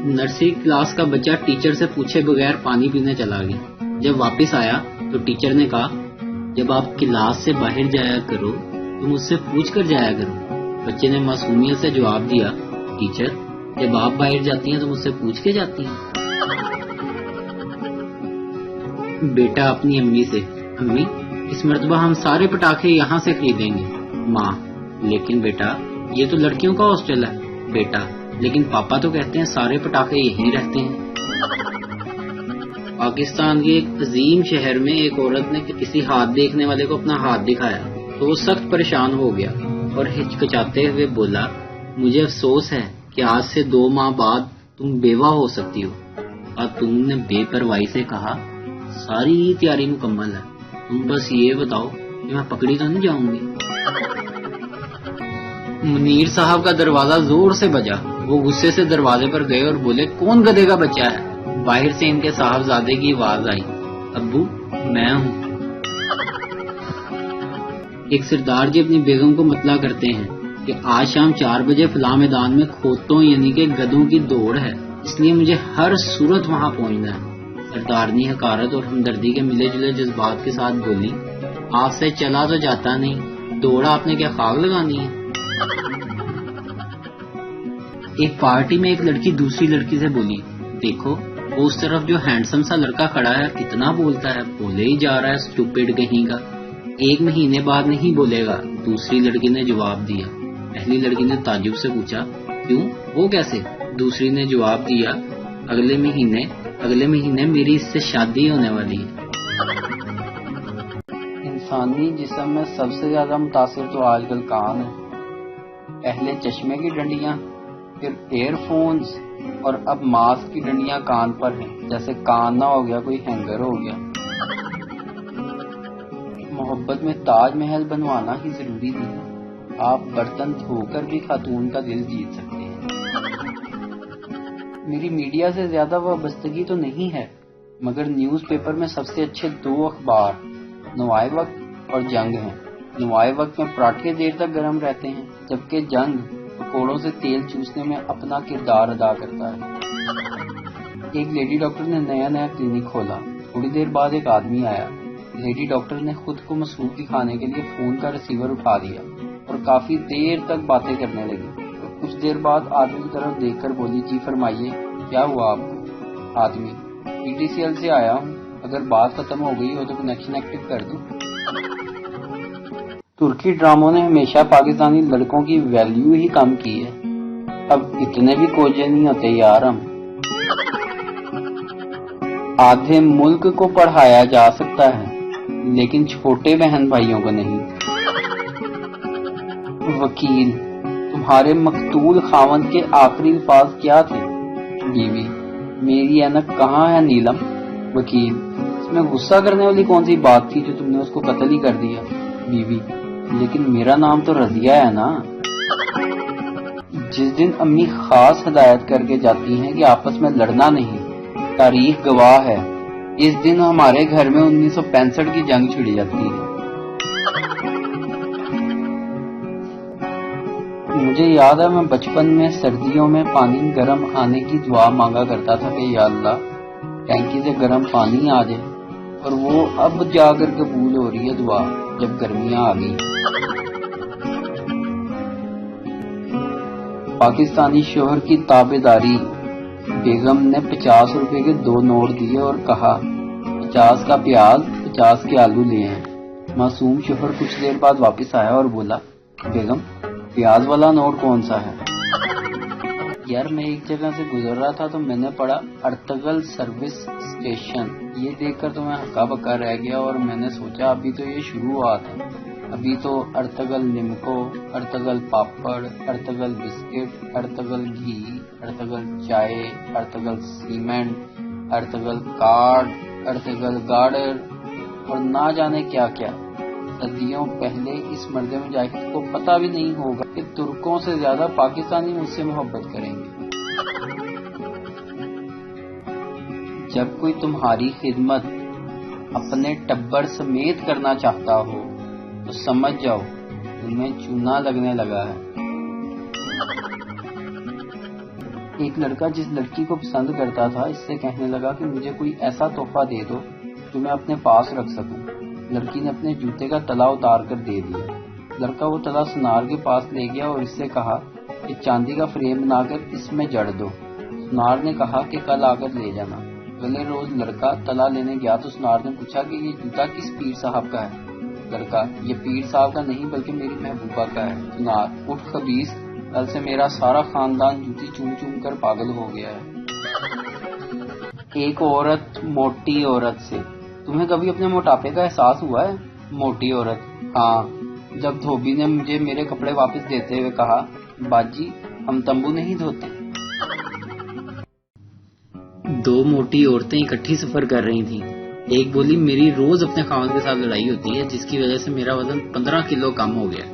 Nursery class کا بچہ teacher سے پوچھے بغیر پانی پینے چلا گیا۔ جب واپس آیا تو ٹیچر نے کہا جب آپ کلاس سے باہر جایا کرو تو مجھ سے پوچھ کر جایا کرو۔ بچے نے معصومیت سے جواب دیا ٹیچر جب آپ باہر جاتی ہیں تو مجھ سے پوچھ کے جاتی ہیں۔ بیٹا اپنی امی سے امی اس مرتبہ ہم سارے پٹاخے یہاں سے خریدیں گے۔ ماں لیکن بیٹا یہ تو لڑکیوں کا ہاسٹل ہے۔ بیٹا لیکن پاپا تو کہتے ہیں سارے پٹاخے یہیں رہتے ہیں۔ پاکستان کے ایک عظیم شہر میں ایک عورت نے کسی ہاتھ دیکھنے والے کو اپنا ہاتھ دکھایا تو وہ سخت پریشان ہو گیا اور ہچکچاتے ہوئے بولا مجھے افسوس ہے کہ آج سے 2 ماہ بعد تم بیوہ ہو سکتی ہو۔ اور تم نے بے پرواہی سے کہا ساری تیاری مکمل ہے، تم بس یہ بتاؤ کہ میں پکڑی تو نہیں جاؤں گی۔ منیر صاحب کا دروازہ زور سے بجا۔ وہ غصے سے دروازے پر گئے اور بولے کون گدھے کا بچہ ہے؟ باہر سے ان کے صاحبزادے کی آواز آئی ابو میں ہوں۔ ایک سردار جی اپنی بیگم کو مطلع کرتے ہیں کہ آج شام 4 بجے فلاں میدان میں کھوتوں یعنی کہ گدھوں کی دوڑ ہے، اس لیے مجھے ہر صورت وہاں پہنچنا ہے۔ سردارنی حقارت اور ہمدردی کے ملے جلے جذبات کے ساتھ بولی آپ سے چلا تو جاتا نہیں، دوڑ آپ نے کیا خاک لگانی ہے؟ ایک پارٹی میں ایک لڑکی دوسری لڑکی سے بولی دیکھو وہ اس طرف جو ہینڈسم سا لڑکا کھڑا ہے کتنا بولتا ہے، بولے ہی جا رہا ہے اسٹوپڈ کہیں کا، 1 مہینے بعد نہیں بولے گا۔ دوسری لڑکی نے جواب دیا۔ پہلی لڑکی نے تعجب سے پوچھا کیوں وہ کیسے؟ دوسری نے جواب دیا اگلے مہینے میری اس سے شادی ہونے والی ہے۔ انسانی جسم میں سب سے زیادہ متاثر تو آج کل کان ہے، پہلے چشمے کی ڈنڈیاں، پھر ایئر فونز اور اب ماسک کی ڈنڈیاں کان پر ہیں، جیسے کان نہ ہو گیا کوئی ہینگر ہو گیا۔ محبت میں تاج محل بنوانا ہی ضروری نہیں، آپ برتن دھو کر بھی خاتون کا دل جیت سکتے ہیں۔ میری میڈیا سے زیادہ وابستگی تو نہیں ہے، مگر نیوز پیپر میں سب سے اچھے 2 اخبار نوائے وقت اور جنگ ہیں۔ نوائے وقت میں پراٹھے دیر تک گرم رہتے ہیں، جبکہ جنگ پکوڑوں سے تیل چوسنے میں اپنا کردار ادا کرتا ہے۔ ایک لیڈی ڈاکٹر نے نیا کلینک کھولا، تھوڑی دیر بعد ایک آدمی آیا۔ لیڈی ڈاکٹر نے خود کو مسروف دکھانے کے لیے فون کا ریسیور اٹھا دیا اور کافی دیر تک باتیں کرنے لگی۔ کچھ دیر بعد آدمی کی طرف دیکھ کر بولی جی فرمائیے کیا ہوا آپ کو؟ آدمی PTCL سے آیا ہوں، اگر بات ختم ہو گئی ہو تو کنیکشن ایکٹیو کر دوں۔ ترکی ڈراموں نے ہمیشہ پاکستانی لڑکوں کی ویلیو ہی کم کی ہے، اب اتنے بھی کوجے نہیں ہوتے یار ہم۔ آدھے ملک کو پڑھایا جا سکتا ہے لیکن چھوٹے بہن بھائیوں کو نہیں۔ وکیل تمہارے مقتول خاوند کے آخری الفاظ کیا تھے؟ بیوی میری اینک کہاں ہے نیلم؟ وکیل اس میں غصہ کرنے والی کون سی بات تھی جو تم نے اس کو قتل ہی کر دیا؟ بیوی لیکن میرا نام تو رضیہ ہے نا۔ جس دن امی خاص ہدایت کر کے جاتی ہیں کہ آپس میں لڑنا نہیں، تاریخ گواہ ہے اس دن ہمارے گھر میں 1965 کی جنگ چھڑی جاتی ہے۔ مجھے یاد ہے میں بچپن میں سردیوں میں پانی گرم آنے کی دعا مانگا کرتا تھا کہ یا اللہ ٹینکی سے گرم پانی آ جائے، اور وہ اب جا کر قبول ہو رہی ہے دعا جب گرمیاں آ گئی۔ پاکستانی شوہر کی تابع داری، بیگم نے 50 روپے کے 2 نوٹ دیے اور کہا 50 کا پیاز 50 کے آلو لے ہیں۔ معصوم شوہر کچھ دیر بعد واپس آیا اور بولا بیگم پیاز والا نوٹ کون سا ہے؟ یار میں ایک جگہ سے گزر رہا تھا تو میں نے پڑھا ارتگل سروس اسٹیشن، یہ دیکھ کر تو میں ہکا بکا رہ گیا اور میں نے سوچا ابھی تو یہ شروعات ہے، ابھی تو ارتگل نمکو، ارتگل پاپڑ، ارتگل بسکٹ، ارتگل گھی، ارتگل چائے، ارتگل سیمنٹ، ارتگل کارڈ، ارتگل گارڈر اور نہ جانے کیا کیا۔ صدیوں پہلے اس مرد مجاہد کو پتہ بھی نہیں ہوگا کہ ترکوں سے زیادہ پاکستانی مجھ سے محبت کریں گے۔ جب کوئی تمہاری خدمت اپنے ٹبر سمیت کرنا چاہتا ہو تو سمجھ جاؤ تمہیں چونا لگنے لگا ہے۔ ایک لڑکا جس لڑکی کو پسند کرتا تھا اس سے کہنے لگا کہ مجھے کوئی ایسا تحفہ دے دو جو میں اپنے پاس رکھ سکوں۔ لڑکی نے اپنے جوتے کا تلا اتار کر دے دیا۔ لڑکا وہ تلا سنار کے پاس لے گیا اور اس سے کہا کہ چاندی کا فریم بنا کر اس میں جڑ دو۔ سنار نے کہا کہ کل آ کر لے جانا۔ اگلے روز لڑکا تلا لینے گیا تو سنار نے پوچھا کہ یہ جوتا کس پیر صاحب کا ہے؟ لڑکا: یہ پیر صاحب کا نہیں بلکہ میری محبوبہ کا ہے۔ سنار: اٹھ خبیث، کل سے میرا سارا خاندان جوتی چوم چوم کر پاگل ہو گیا ہے۔ ایک عورت موٹی عورت سے: تمہیں کبھی اپنے موٹاپے کا احساس ہوا ہے؟ موٹی عورت: ہاں، جب دھوبی نے مجھے میرے کپڑے واپس دیتے ہوئے کہا باجی ہم تمبو نہیں دھوتے۔ دو موٹی عورتیں اکٹھی سفر کر رہی تھیں۔ ایک بولی میری روز اپنے خاوند کے ساتھ لڑائی ہوتی ہے جس کی وجہ سے میرا وزن 15 کلو کم ہو گیا۔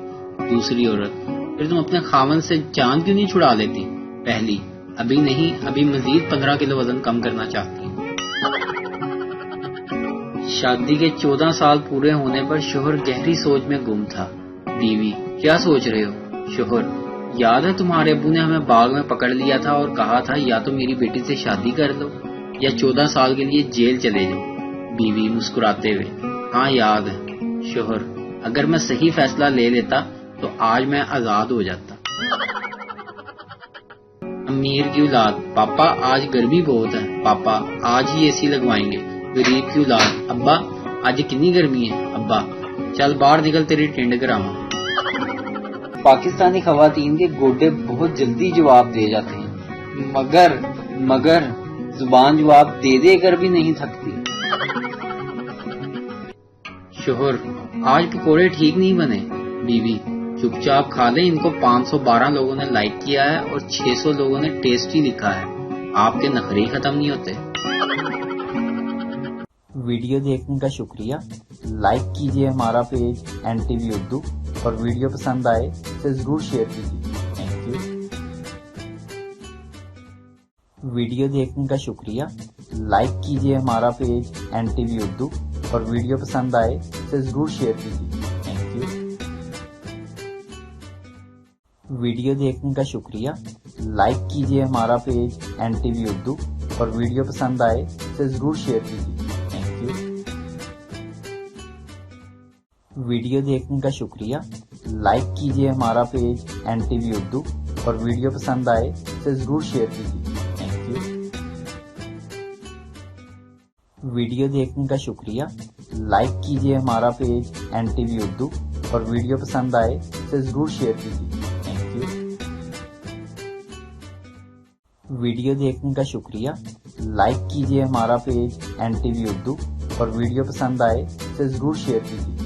دوسری عورت: پھر تم اپنے خاوند سے چاند کیوں نہیں چھڑا لیتی؟ پہلی: ابھی نہیں، ابھی مزید 15 کلو وزن کم کرنا چاہتی ہوں۔ شادی کے 14 سال پورے ہونے پر شوہر گہری سوچ میں گم تھا۔ بیوی: کیا سوچ رہے ہو؟ شوہر: یاد ہے تمہارے ابو نے ہمیں باغ میں پکڑ لیا تھا اور کہا تھا یا تو میری بیٹی سے شادی کر لو یا 14 سال کے لیے جیل چلے جاؤ۔ بیوی مسکراتے ہوئے: ہاں یاد ہے۔ شوہر: اگر میں صحیح فیصلہ لے لیتا تو آج میں آزاد ہو جاتا۔ امیر کی اولاد: پاپا آج گرمی بہت ہے، پاپا آج ہی اے سی لگوائیں گے۔ غریب کی اولاد: ابا آج کتنی گرمی ہے، ابا چل باہر نکل تیری ٹینڈ کراواں۔ پاکستانی خواتین کے گوڈے بہت جلدی جواب دے جاتے ہیں، مگر زبان جواب دے دے کر بھی نہیں تھکتی۔ شوہر: آج پکوڑے ٹھیک نہیں بنے۔ بیوی: چپ چاپ کھا لیں، ان کو 512 لوگوں نے لائک کیا ہے اور 600 لوگوں نے ٹیسٹی لکھا ہے، آپ کے نخرے ختم نہیں ہوتے۔ ویڈیو دیکھنے کا شکریہ۔ لائک کیجئے ہمارا پیج NTV اردو اور ویڈیو پسند آئے اسے ضرور شیئر کیجئے۔ Thank you. ویڈیو دیکھنے کا شکریہ۔ لائک کیجئے ہمارا پیج NTV اردو اور ویڈیو پسند آئے اسے ضرور شیئر کیجئے۔ Thank you. ویڈیو دیکھنے کا شکریہ۔ لائک کیجئے ہمارا پیج NTV اردو اور ویڈیو پسند آئے اسے ضرور شیئر کیجئے۔ Thank you. ویڈیو دیکھنے کا شکریہ۔ لائک کیجئے ہمارا پیج NTV اردو اور ویڈیو پسند آئے اسے ضرور شیئر کیجئے۔ Thank you. ویڈیو دیکھنے کا شکریہ۔ لائک کیجئے ہمارا پیج NTV اردو اور ویڈیو پسند آئے اسے ضرور شیئر کیجئے۔ Thank you. ویڈیو دیکھنے کا شکریہ۔ لائک کیجئے ہمارا پیج NTV اردو اور ویڈیو پسند آئے اسے ضرور شیئر کیجئے۔